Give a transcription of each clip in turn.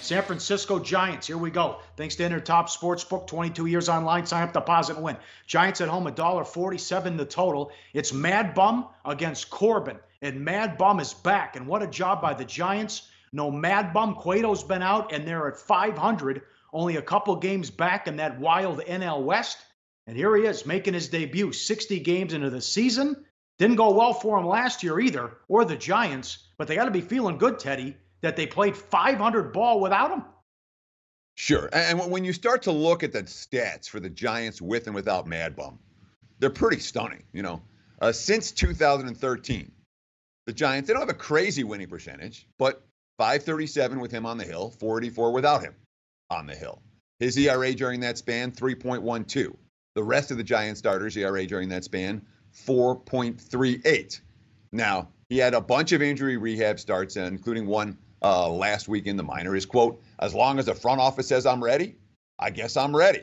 San Francisco Giants. Here we go. Thanks to Intertop Sportsbook, 22 years online. Sign up, deposit, and win. Giants at home, $1.47 the total. It's Mad Bum against Corbin. And Mad Bum is back. And what a job by the Giants. No Mad Bum. Cueto's been out, and they're at 500. Only a couple games back in that wild NL West. And here he is making his debut 60 games into the season. Didn't go well for him last year either, or the Giants. But they got to be feeling good, Teddy, that they played 500 ball without him. Sure. And when you start to look at the stats for the Giants with and without Mad Bum, they're pretty stunning. Since 2013, the Giants, they don't have a crazy winning percentage, but 537 with him on the hill, 484 without him on the hill. His ERA during that span, 3.12. The rest of the Giants starters' ERA during that span, 4.38. Now, he had a bunch of injury rehab starts, including one last week in the minor. His quote, "As long as the front office says I'm ready, I guess I'm ready.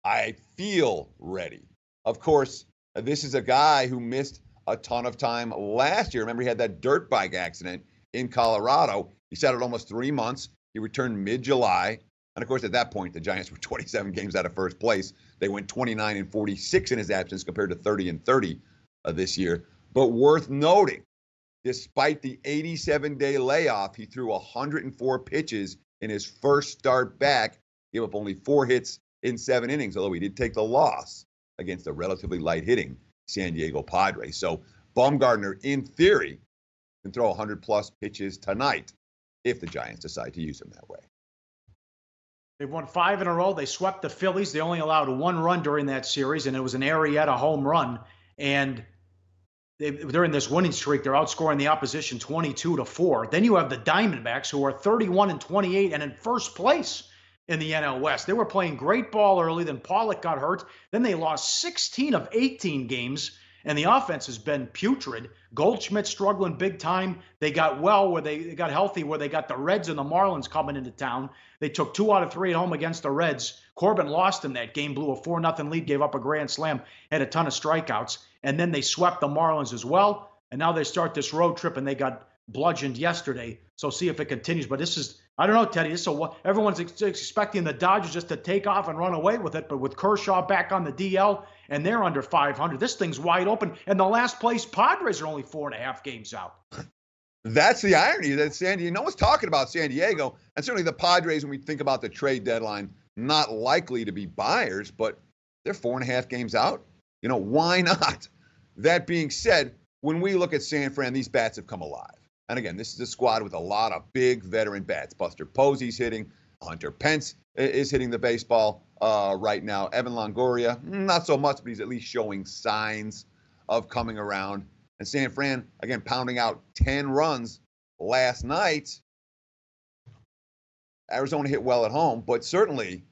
I feel ready." Of course, this is a guy who missed a ton of time last year. Remember, he had that dirt bike accident in Colorado. He sat out almost 3 months. He returned mid-July. And, of course, at that point, the Giants were 27 games out of first place. They went 29-46 in his absence compared to 30-30 this year. But worth noting, despite the 87-day layoff, he threw 104 pitches in his first start back, gave up only 4 hits in 7 innings, although he did take the loss against a relatively light-hitting San Diego Padres. So Bumgarner, in theory, can throw 100-plus pitches tonight if the Giants decide to use him that way. They've won 5 in a row. They swept the Phillies. They only allowed 1 run during that series, and it was an Arrieta home run. And during this winning streak, they're outscoring the opposition 22-4. Then you have the Diamondbacks, who are 31-28 and in first place in the NL West. They were playing great ball early. Then Pollock got hurt. Then they lost 16 of 18 games, and the offense has been putrid. Goldschmidt struggling big time. They got healthy, where they got the Reds and the Marlins coming into town. They took 2 out of 3 at home against the Reds. Corbin lost in that game, blew a 4-0 lead, gave up a grand slam, had a ton of strikeouts. And then they swept the Marlins as well. And now they start this road trip, and they got bludgeoned yesterday. So see if it continues. But this is, I don't know, Teddy. Everyone's expecting the Dodgers just to take off and run away with it. But with Kershaw back on the DL, and they're under 500, this thing's wide open. And the last place Padres are only 4.5 games out. That's the irony that no one's talking about San Diego, and certainly the Padres, when we think about the trade deadline, not likely to be buyers, but they're 4.5 games out. Why not? That being said, when we look at San Fran, these bats have come alive. And again, this is a squad with a lot of big veteran bats. Buster Posey's hitting. Hunter Pence is hitting the baseball right now. Evan Longoria, not so much, but he's at least showing signs of coming around. And San Fran, again, pounding out 10 runs last night. Arizona hit well at home, but certainly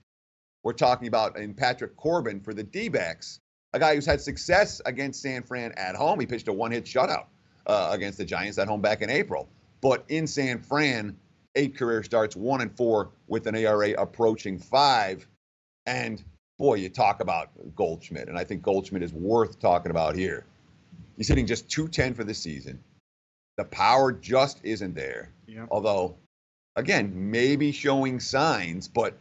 we're talking about in Patrick Corbin for the D-backs, a guy who's had success against San Fran at home. He pitched a 1-hit shutout against the Giants at home back in April. But in San Fran, 8 career starts, 1-4 with an ERA approaching 5. And boy, you talk about Goldschmidt, and I think Goldschmidt is worth talking about here. He's hitting just .210 for the season. The power just isn't there. Yeah. Although, again, maybe showing signs, but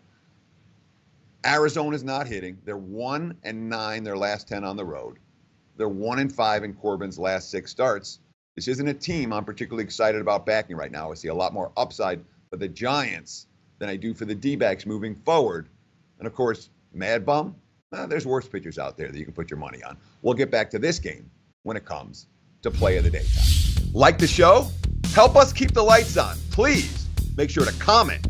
Arizona's not hitting. They're 1-9 their last 10 on the road. They're 1-5 in Corbin's last 6 starts. This isn't a team I'm particularly excited about backing right now. I see a lot more upside for the Giants than I do for the D-backs moving forward. And, of course, Mad Bum, there's worse pitchers out there that you can put your money on. We'll get back to this game when it comes to play of the day time. Like the show? Help us keep the lights on. Please make sure to comment,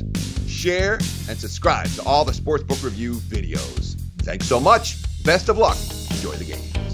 share, and subscribe to all the Sportsbook Review videos. Thanks so much. Best of luck. Enjoy the game.